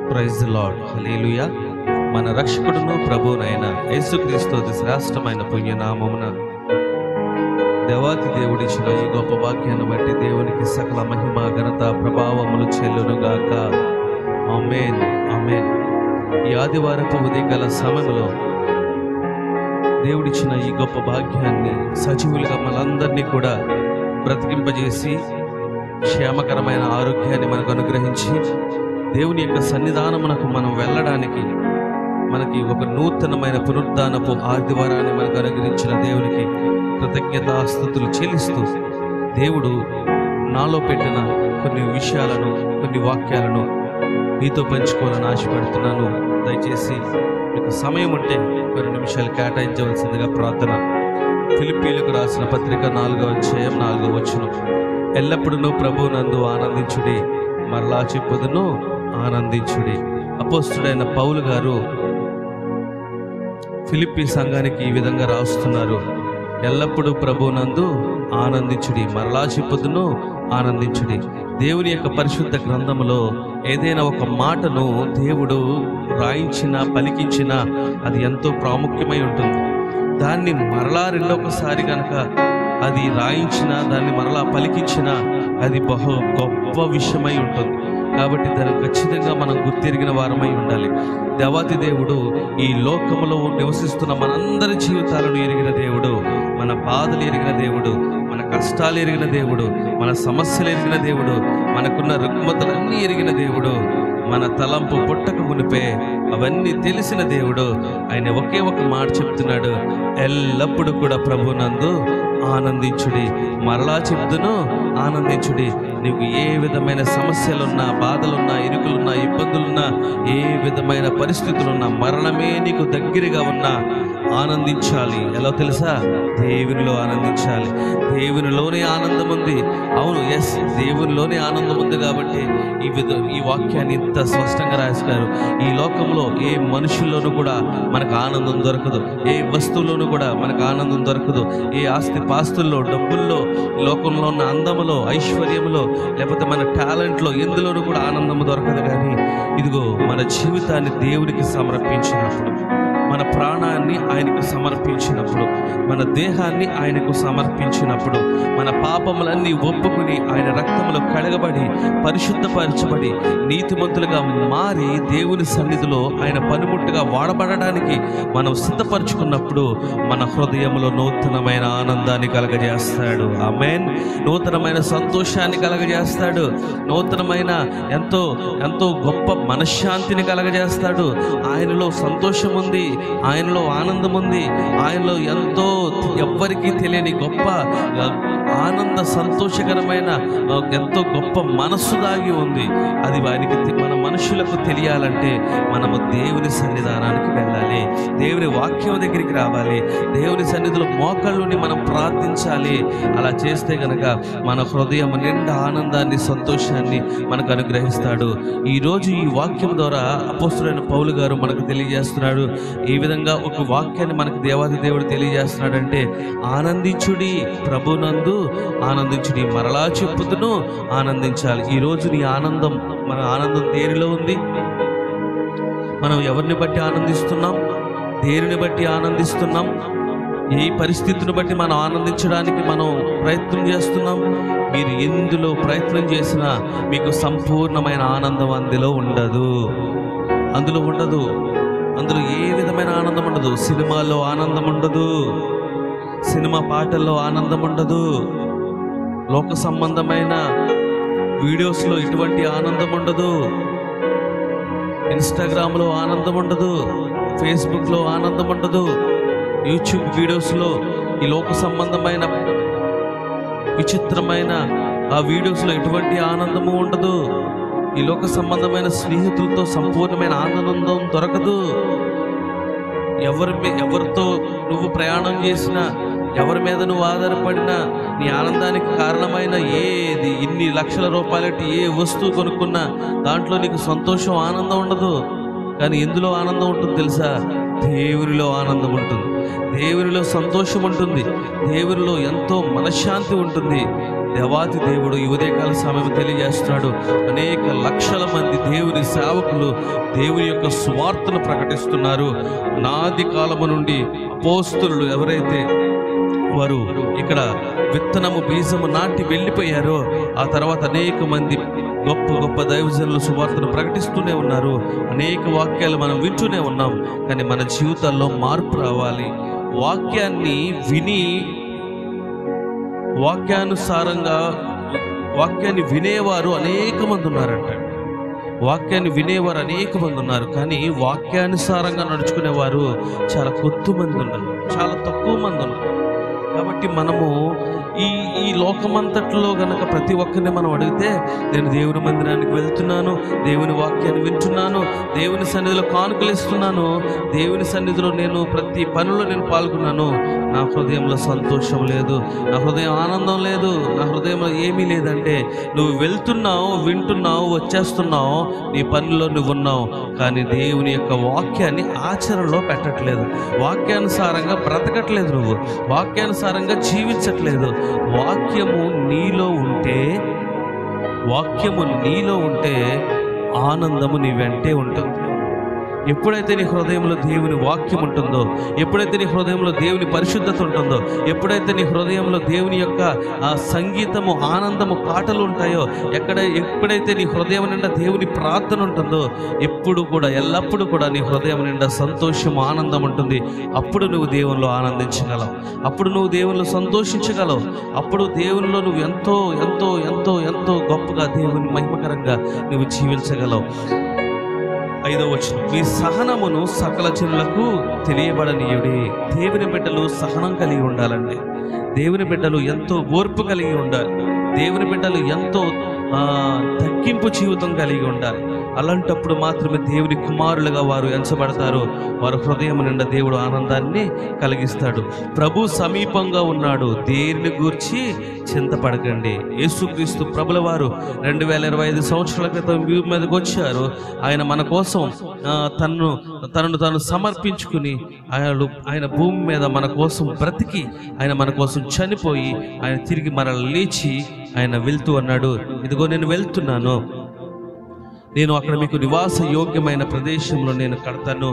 Praise the lord. హల్లెలూయా. మన రక్షకుడును ప్రభువునైన యేసుక్రీస్తు అతి శ్రేష్టమైన పుణ్యనామమున దేవాతి దేవుడిచ్చిన ఈ గొప్ప వాక్యాన్ని బట్టి దేవునికి సకల మహిమ ఘనత ప్రభావములు చెల్లునుగాక. ఆమేన్, ఆమేన్. ఈ ఆదివారపు ఉదయకాల సమయంలో దేవుడిచ్చిన ఈ గొప్ప భాగ్యాన్ని సజీవులుగా మనందరినీ కూడా బ్రతికింపజేసి క్షేమకరమైన ఆరోగ్యాన్ని మనకు అనుగ్రహించి దేవుని యొక్క సన్నిధానమునకు మనం వెళ్ళడానికి మనకి ఒక నూతనమైన పునరుద్ధానపు ఆదివారాన్ని మనకు అనుగ్రహించిన దేవునికి కృతజ్ఞతాస్తుతులు చెల్లిస్తూ దేవుడు నాలో పెట్టిన కొన్ని విషయాలను, కొన్ని వాక్యాలను మీతో పంచుకోవాలని ఆశపడుతున్నాను. దయచేసి మీకు సమయం ఉంటే కొన్ని నిమిషాలు కేటాయించవలసిందిగా ప్రార్థన. ఫిలిప్పీలకు రాసిన పత్రిక 4వ అధ్యాయం 4వ వచనం. ఎల్లప్పుడూ ప్రభువునందు ఆనందించుడి, మరలా చెప్పుదును ఆనందించుడి. అపోస్తుడైన పౌలు గారు ఫిలిప్పీ సంఘానికి ఈ విధంగా రాస్తున్నారు: ఎల్లప్పుడూ ప్రభువునందు ఆనందించుడి, మరలా చెప్పుదును ఆనందించుడి. దేవుని యొక్క పరిశుద్ధ గ్రంథములో ఏదైనా ఒక మాటను దేవుడు రాయించినా పలికించినా అది ఎంతో ప్రాముఖ్యమై ఉంటుంది. దాన్ని మరలా రెండొకసారి కనుక అది రాయించినా, దాన్ని మరలా పలికించినా అది బహు గొప్ప విషయమై ఉంటుంది. కాబట్టి దాన్ని ఖచ్చితంగా మనం గుర్తిరిగిన వారమై ఉండాలి. దేవాతి దేవుడు ఈ లోకములో నివసిస్తున్న మనందరి జీవితాలను ఎరిగిన దేవుడు, మన బాధలు ఎరిగిన దేవుడు, మన కష్టాలు ఎరిగిన దేవుడు, మన సమస్యలు ఎరిగిన దేవుడు, మనకున్న రుగ్మతలన్నీ ఎరిగిన దేవుడు, మన తలంపు పుట్టక మునిపే అవన్నీ తెలిసిన దేవుడు. ఆయన ఒకే ఒక మాట చెప్తున్నాడు: ఎల్లప్పుడూ కూడా ప్రభువునందు ఆనందించుడి, మరలా చెప్తును ఆనందించుడి. నీకు ఏ విధమైన సమస్యలున్నా, బాధలున్నా, ఇరుకులున్నా, ఇబ్బందులున్నా, ఏ విధమైన పరిస్థితులున్నా, మరణమే నీకు దగ్గరగా ఉన్నా ఆనందించాలి. ఎలా తెలుసా? దేవునిలో ఆనందించాలి. దేవునిలోనే ఆనందం ఉంది. అవును, ఎస్, దేవునిలోనే ఆనందం ఉంది. కాబట్టి ఈ వాక్యాన్ని ఇంత స్పష్టంగా రాస్తారు. ఈ లోకంలో ఏ మనుషుల్లోనూ కూడా మనకు ఆనందం దొరకదు, ఏ వస్తువులోనూ కూడా మనకు ఆనందం దొరకదు, ఏ ఆస్తి పాస్తుల్లో, డబ్బుల్లో, లోకంలో ఉన్న అందములో, ఐశ్వర్యంలో, లేకపోతే మన టాలెంట్లో ఎందులోనూ కూడా ఆనందం దొరకదు. కానీ ఇదిగో మన జీవితాన్ని దేవునికి సమర్పించినప్పుడు, మన ప్రాణాన్ని ఆయనకు సమర్పించినప్పుడు, మన దేహాన్ని ఆయనకు సమర్పించినప్పుడు, మన పాపములన్నీ ఒప్పుకుని ఆయన రక్తములో కడగబడి పరిశుద్ధపరచబడి నీతిమంతులుగా మారి దేవుని సన్నిధిలో ఆయన పనిముట్టుగా వాడబడడానికి మనం సిద్ధపరచుకున్నప్పుడు మన హృదయంలో నూతనమైన ఆనందాన్ని కలగజేస్తాడు. ఆమేన్. నూతనమైన సంతోషాన్ని కలగజేస్తాడు. నూతనమైన ఎంతో ఎంతో గొప్ప మనశ్శాంతిని కలగజేస్తాడు. ఆయనలో సంతోషం ఉంది, ఆయనలో ఆనందం ఉంది, ఆయనలో ఎంతో ఎవ్వరికీ తెలియని గొప్ప ఆనంద సంతోషకరమైన ఎంతో గొప్ప మనస్సు దాగి ఉంది. అది వారికి, మన మనుషులకు తెలియాలంటే మనము దేవుని సన్నిధానానికి వెళ్ళాలి, దేవుని వాక్యం దగ్గరికి రావాలి, దేవుని సన్నిధిలో మోకాళ్ళుని మనం ప్రార్థించాలి. అలా చేస్తే గనక మన హృదయం నిండా ఆనందాన్ని, సంతోషాన్ని మనకు అనుగ్రహిస్తాడు. ఈరోజు ఈ వాక్యం ద్వారా అపోస్తులైన పౌలు గారు మనకు తెలియజేస్తున్నాడు. ఈ విధంగా ఒక వాక్యాన్ని మనకు దేవాది దేవుడు తెలియజేస్తున్నాడంటే, ఆనందించుడి, ప్రభునందు ఆనందించుడి, మరలా చెప్పుదును ఆనందించాలి. ఈరోజు నీ ఆనందం, మన ఆనందం దేనిలో ఉంది? మనం ఎవరిని బట్టి ఆనందిస్తున్నాం? దేనిని బట్టి ఆనందిస్తున్నాం? ఏ పరిస్థితిని బట్టి మనం ఆనందించడానికి మనం ప్రయత్నం చేస్తున్నాం? మీరు ఎందులో ప్రయత్నం చేసినా మీకు సంపూర్ణమైన ఆనందం అందులో ఉండదు. అందులో ఏ విధమైన ఆనందం ఉండదు. సినిమాలో ఆనందం ఉండదు, సినిమా పాటల్లో ఆనందం ఉండదు, లోక సంబంధమైన వీడియోస్లో ఎటువంటి ఆనందం ఉండదు, ఇన్స్టాగ్రామ్లో ఆనందం ఉండదు, ఫేస్బుక్లో ఆనందం ఉండదు, యూట్యూబ్ వీడియోస్లో ఈ లోక సంబంధమైన విచిత్రమైన ఆ వీడియోస్లో ఎటువంటి ఆనందము ఉండదు. ఈ లోక సంబంధమైన స్నేహితులతో సంపూర్ణమైన ఆనందం దొరకదు. ఎవరితో నువ్వు ప్రయాణం చేసినా, ఎవరి మీద నువ్వు ఆధారపడినా, నీ ఆనందానికి కారణమైన ఏది, ఇన్ని లక్షల రూపాయలకి ఏ వస్తువు కొనుక్కున్నా దాంట్లో నీకు సంతోషం, ఆనందం ఉండదు. కానీ ఎందులో ఆనందం ఉంటుంది తెలుసా? దేవునిలో ఆనందం ఉంటుంది. దేవునిలో సంతోషం ఉంటుంది, దేవునిలో ఎంతో మనశ్శాంతి ఉంటుంది. దేవాతి దేవుడు ఈ ఉదయకాల సమయం తెలియజేస్తున్నాడు. అనేక లక్షల మంది దేవుని సేవకులు దేవుని యొక్క సువార్తను ప్రకటిస్తున్నారు. నాది కాలము నుండి అపోస్తలులు ఎవరైతే వారు ఇక్కడ విత్తనము బీజము నాటి వెళ్ళిపోయారో, ఆ తర్వాత అనేక మంది గొప్ప గొప్ప దైవజనులు సువార్తను ప్రకటిస్తూనే ఉన్నారు. అనేక వాక్యాలు మనం వింటూనే ఉన్నాం. కానీ మన జీవితాల్లో మార్పు రావాలి. వాక్యాన్ని విని వాక్యాన్ని వినేవారు అనేక మంది ఉన్నారంట. వాక్యాన్ని వినేవారు అనేక మంది ఉన్నారు, కానీ వాక్యానుసారంగా నడుచుకునేవారు చాలా కొద్ది మంది ఉన్నారు, చాలా తక్కువ మంది ఉన్నారు. కాబట్టి మనము ఈ లోకమంతట్లో గనక ప్రతి ఒక్కరిని మనం అడిగితే, నేను దేవుని మందిరానికి వెళ్తున్నాను, దేవుని వాక్యాన్ని వింటున్నాను, దేవుని సన్నిధిలో కానుకలు ఇస్తున్నాను, దేవుని సన్నిధిలో నేను ప్రతి పనిలో నేను పాల్గొన్నాను, నా హృదయంలో సంతోషం లేదు, నా హృదయం ఆనందం లేదు, నా హృదయంలో ఏమీ లేదంటే, నువ్వు వెళ్తున్నావు, వింటున్నావు, వచ్చేస్తున్నావు, నీ పనిలో నువ్వు ఉన్నావు, కానీ దేవుని యొక్క వాక్యాన్ని ఆచరణలో పెట్టట్లేదు, వాక్యానుసారంగా బ్రతకట్లేదు, నువ్వు వాక్యానుసారంగా జీవించట్లేదు. వాక్యము నీలో ఉంటే ఆనందము నీ వెంటే ఉంటుంది. ఎప్పుడైతే నీ హృదయంలో దేవుని వాక్యం ఉంటుందో, ఎప్పుడైతే నీ హృదయంలో దేవుని పరిశుద్ధత ఉంటుందో, ఎప్పుడైతే నీ హృదయంలో దేవుని యొక్క ఆ సంగీతము, ఆనందము, పాటలు ఉంటాయో, ఎప్పుడైతే నీ హృదయం నిండా దేవుని ప్రార్థన ఉంటుందో, ఎల్లప్పుడూ కూడా నీ హృదయం నిండా సంతోషము, ఆనందం ఉంటుంది. అప్పుడు నువ్వు దేవునిలో ఆనందించగలవు, అప్పుడు నువ్వు దేవునిలో సంతోషించగలవు, అప్పుడు దేవునిలో నువ్వు ఎంతో ఎంతో ఎంతో ఎంతో గొప్పగా దేవుని మహిమకరంగా నువ్వు జీవించగలవు. 5వ వచనం, మీ సహనమును సకల జనులకు తెలియబడనీయుడి. దేవుని బిడ్డలు సహనం కలిగి ఉండాలండి. దేవుని బిడ్డలు ఎంతో ఓర్పు కలిగి ఉండాలి. దేవుని బిడ్డలు ఎంతో తగ్గింపు జీవితం కలిగి ఉండాలి. అలాంటప్పుడు మాత్రమే దేవుని కుమారులుగా వారు ఎంచబడతారు. వారి హృదయం నిండా దేవుడు ఆనందాన్ని కలిగిస్తాడు. ప్రభు సమీపంగా ఉన్నాడు, దేనిని గూర్చి చింతపడకండి. యేసుక్రీస్తు ప్రభుల వారు 2025 సంవత్సరాల క్రితం భూమి మీదకి వచ్చారు. ఆయన మన కోసం తనను తాను సమర్పించుకుని ఆయన భూమి మీద మన కోసం బ్రతికి, ఆయన మన కోసం చనిపోయి, ఆయన తిరిగి మనల్ని లేచి ఆయన వెళ్తూ అన్నాడు, ఇదిగో నేను వెళ్తున్నాను, నేను అక్కడ మీకు నివాస యోగ్యమైన ప్రదేశంలో నేను కడతాను,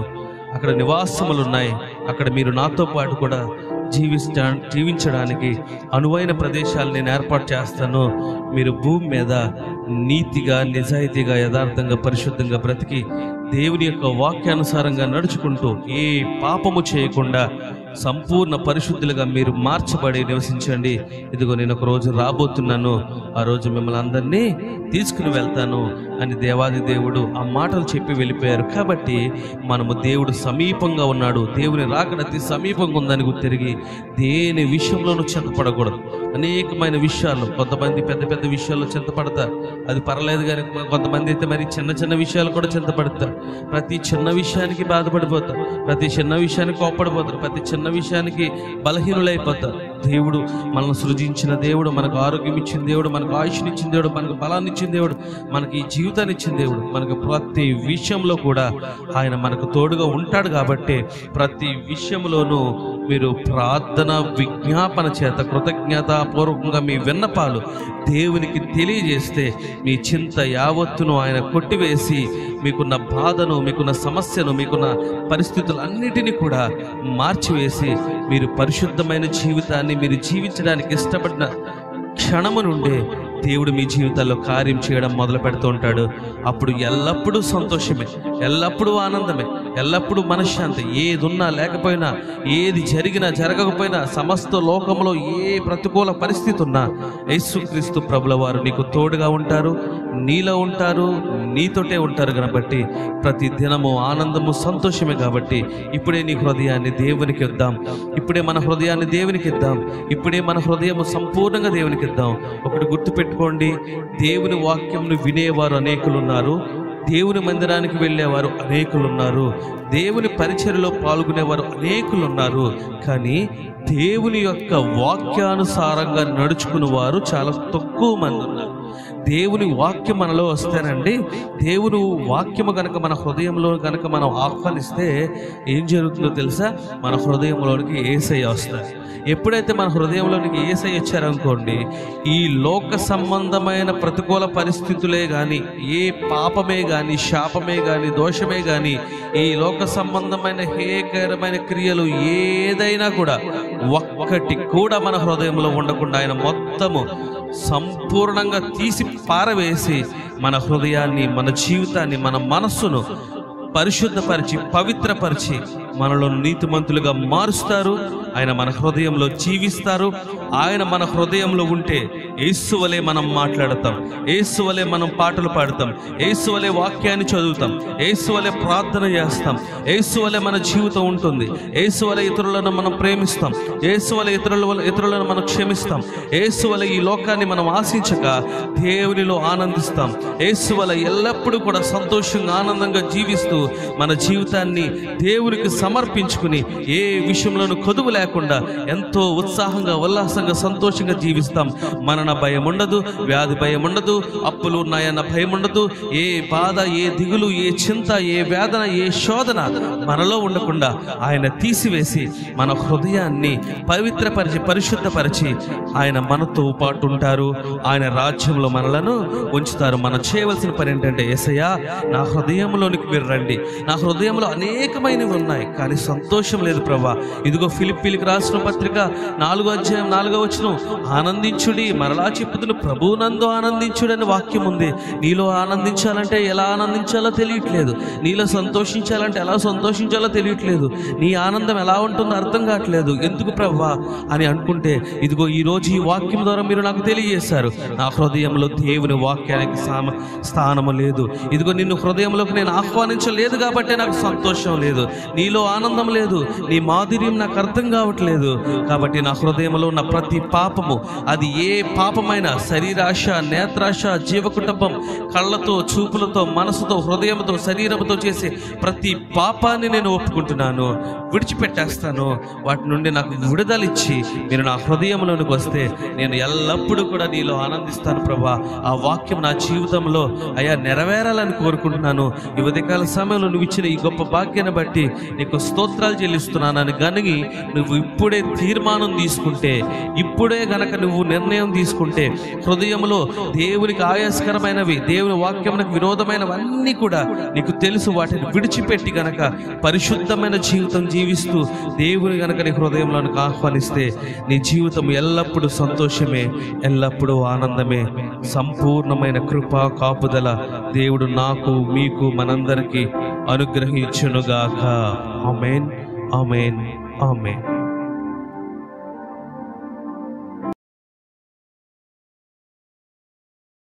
అక్కడ నివాసములు ఉన్నాయి, అక్కడ మీరు నాతో పాటు కూడా జీవించడానికి అనువైన ప్రదేశాలు నేను ఏర్పాటు చేస్తాను. మీరు భూమి మీద నీతిగా, నిజాయితీగా, యథార్థంగా, పరిశుద్ధంగా బ్రతికి దేవుని యొక్క వాక్యానుసారంగా నడుచుకుంటూ ఏ పాపము చేయకుండా సంపూర్ణ పరిశుద్ధులుగా మీరు మార్చబడి నివసించండి. ఇదిగో నేను ఒక రోజు రాబోతున్నాను, ఆ రోజు మిమ్మల్ని అందరినీ తీసుకుని వెళ్తాను అని దేవాది దేవుడు ఆ మాటలు చెప్పి వెళ్ళిపోయారు. కాబట్టి మనము దేవుడు సమీపంగా ఉన్నాడు, దేవుని రాకడ అతి సమీపంగా ఉందని తిరిగి దేని విషయంలోనూ చింతపడకూడదు. అనేకమైన విషయాలు, కొంతమంది పెద్ద పెద్ద విషయాల్లో చింతపడతారు, అది పర్లేదు, కానీ కొంతమంది అయితే మరి చిన్న చిన్న విషయాలు కూడా చింతపడతారు. ప్రతి చిన్న విషయానికి బాధపడిపోతారు, ప్రతి చిన్న విషయానికి కోప్పడిపోతారు, ప్రతి చిన్న విషయానికి బలహీనులైపోతారు. దేవుడు మనల్ని సృజించిన దేవుడు, మనకు ఆరోగ్యం ఇచ్చిన దేవుడు, మనకు ఆయుష్నిచ్చిన దేవుడు, మనకు బలాన్ని ఇచ్చిన దేవుడు, మనకి ఈ జీవితాన్ని ఇచ్చిన దేవుడు, మనకు ప్రతి విషయంలో కూడా ఆయన మనకు తోడుగా ఉంటాడు. కాబట్టి ప్రతి విషయంలోనూ మీరు ప్రార్థన, విజ్ఞాపన చేత కృతజ్ఞతాపూర్వకంగా మీ విన్నపాలు దేవునికి తెలియజేస్తే మీ చింత యావత్తును ఆయన కొట్టివేసి మీకున్న బాధను, మీకున్న సమస్యను, మీకున్న పరిస్థితులన్నిటినీ కూడా మార్చివేసి మీరు పరిశుద్ధమైన జీవితాన్ని మీరు జీవించడానికి ఇష్టపడిన క్షణము నుండే దేవుడు మీ జీవితాల్లో కార్యం చేయడం మొదలు పెడుతూ ఉంటాడు. అప్పుడు ఎల్లప్పుడూ సంతోషమే, ఎల్లప్పుడూ ఆనందమే, ఎల్లప్పుడూ మనశ్శాంతి. ఏది ఉన్నా లేకపోయినా, ఏది జరిగినా జరగకపోయినా, సమస్త లోకంలో ఏ ప్రతికూల పరిస్థితి ఉన్నా యేసుక్రీస్తు ప్రభుల వారు నీకు తోడుగా ఉంటారు, నీలో ఉంటారు, నీతోటే ఉంటారు. కాబట్టి ప్రతి దినము ఆనందము, సంతోషమే. కాబట్టి ఇప్పుడే నీ హృదయాన్ని దేవునికి ఇద్దాం, ఇప్పుడే మన హృదయాన్ని దేవునికి ఇద్దాం, ఇప్పుడే మన హృదయము సంపూర్ణంగా దేవునికి ఇద్దాం. ఒకటి గుర్తుపెట్టుకోండి, దేవుని వాక్యంను వినేవారు అనేకులు ఉన్నారు, దేవుని మందిరానికి వెళ్ళేవారు అనేకులు ఉన్నారు, దేవుని పరిచర్యలో పాల్గొనేవారు అనేకులు ఉన్నారు, కానీ దేవుని యొక్క వాక్యానుసారంగా నడుచుకునే వారు చాలా తక్కువ మంది ఉన్నారు. దేవుని వాక్యం మనలో వస్తేనండి, దేవుని వాక్యము కనుక మన హృదయంలో కనుక మనం ఆహ్వానిస్తే ఏం జరుగుతుందో తెలుసా? మన హృదయంలోనికి యేసయ్య వస్తారు. ఎప్పుడైతే మన హృదయంలోనికి యేసయ్య వచ్చారనుకోండి, ఈ లోక సంబంధమైన ప్రతికూల పరిస్థితులే కానీ, ఏ పాపమే కానీ, శాపమే కానీ, దోషమే కానీ, ఈ లోక సంబంధమైన హేయకరమైన క్రియలు ఏదైనా కూడా ఒక్కటి కూడా మన హృదయంలో ఉండకుండా ఆయన మొత్తము సంపూర్ణంగా తీసి పారవేసి మన హృదయాన్ని, మన జీవితాన్ని, మన మనస్సును పరిశుద్ధపరిచి పవిత్రపరిచి మనలో నీతిమంతులుగా మారుస్తారు. ఆయన మన హృదయంలో జీవిస్తారు. ఆయన మన హృదయంలో ఉంటే యేసు వలె మనం మాట్లాడతాం, యేసు వలె మనం పాటలు పాడతాం, యేసు వలె వాక్యాన్ని చదువుతాం, యేసు వలె ప్రార్థన చేస్తాం, యేసు వలె మన జీవితం ఉంటుంది, యేసు వలె ఇతరులను మనం ప్రేమిస్తాం, యేసు వలె ఇతరులను మనం క్షమిస్తాం, యేసు వలె ఈ లోకాన్ని మనం ఆశించక దేవునిలో ఆనందిస్తాం, యేసు వలె ఎల్లప్పుడూ కూడా సంతోషంగా ఆనందంగా జీవిస్తూ మన జీవితాన్ని దేవునికి సమర్పించుకుని ఏ విషయంలోనూ కొదువు లేకుండా ఎంతో ఉత్సాహంగా, ఉల్లాసంగా, సంతోషంగా జీవిస్తాం. మరణ భయం ఉండదు, వ్యాధి భయం ఉండదు, అప్పులు ఉన్నాయన్న భయం ఉండదు, ఏ బాధ, ఏ దిగులు, ఏ చింత, ఏ వేదన, ఏ శోధన మనలో ఉండకుండా ఆయన తీసివేసి మన హృదయాన్ని పవిత్రపరిచి పరిశుద్ధపరిచి ఆయన మనతో పాటు ఉంటారు. ఆయన రాజ్యంలో మనలను ఉంచుతారు. మనం చేయవలసిన పని ఏంటంటే, యేసయ్యా నా హృదయంలోనికి మీరు రండి, నా హృదయంలో అనేకమైనవి ఉన్నాయి కానీ సంతోషం లేదు ప్రభా. ఇదిగో ఫిలిప్పీలకు రాసిన పత్రిక 4వ అధ్యాయం 4వ వచనం, ఆనందించుడి, మరలా చెప్పుదును ప్రభువునందు ఆనందించుడి అనే వాక్యం ఉంది. నీలో ఆనందించాలంటే ఎలా ఆనందించాలో తెలియట్లేదు, నీలో సంతోషించాలంటే ఎలా సంతోషించాలో తెలియట్లేదు, నీ ఆనందం ఎలా ఉంటుందో అర్థం కావట్లేదు. ఎందుకు ప్రభా అని అనుకుంటే, ఇదిగో ఈరోజు ఈ వాక్యం ద్వారా మీరు నాకు తెలియజేశారు, నా హృదయంలో దేవుని వాక్యానికి స్థానము లేదు. ఇదిగో నిన్ను హృదయంలోకి నేను ఆహ్వానించలేదు కాబట్టి నాకు సంతోషం లేదు, నీలో ఆనందం లేదు, నీ మాధుర్యం నాకు అర్థం కావట్లేదు. కాబట్టి నా హృదయంలో ఉన్న ప్రతి పాపము, అది ఏ పాపమైనా, శరీరాశ, నేత్రాశ, జీవకుటుంబం, కళ్ళతో, చూపులతో, మనసుతో, హృదయంతో, శరీరంతో చేసే ప్రతి పాపాన్ని నేను ఒప్పుకుంటున్నాను, విడిచిపెట్టేస్తాను. వాటి నుండి నాకు విడుదలిచ్చి మీరు నా హృదయంలోనికి వస్తే నేను ఎల్లప్పుడూ కూడా నీలో ఆనందిస్తాను ప్రభా. ఆ వాక్యం నా జీవితంలో అయ్యా నెరవేరాలని కోరుకుంటున్నాను. ఈ ఉదయకాల సమయంలో నువ్వు ఇచ్చిన ఈ గొప్ప భాగ్యాన్ని బట్టి నీకు స్తోత్రాలు చెల్లిస్తున్నానని గనిగి నువ్వు ఇప్పుడే తీర్మానం తీసుకుంటే, ఇప్పుడే గనక నువ్వు నిర్ణయం తీసుకుంటే, హృదయంలో దేవునికి ఆయాస్కరమైనవి, దేవుని వాక్యమునకు విరోధమైనవన్నీ కూడా నీకు తెలుసు, వాటిని విడిచిపెట్టి గనక పరిశుద్ధమైన జీవితం జీవిస్తూ దేవుని గనక నీ హృదయంలోనికి ఆహ్వానిస్తే నీ జీవితం ఎల్లప్పుడూ సంతోషమే, ఎల్లప్పుడూ ఆనందమే. సంపూర్ణమైన కృప కాపుదల దేవుడు నాకు, మీకు, మనందరికీ అనుగ్రహించునుగాక. ఆమేన్, ఆమేన్, ఆమేన్.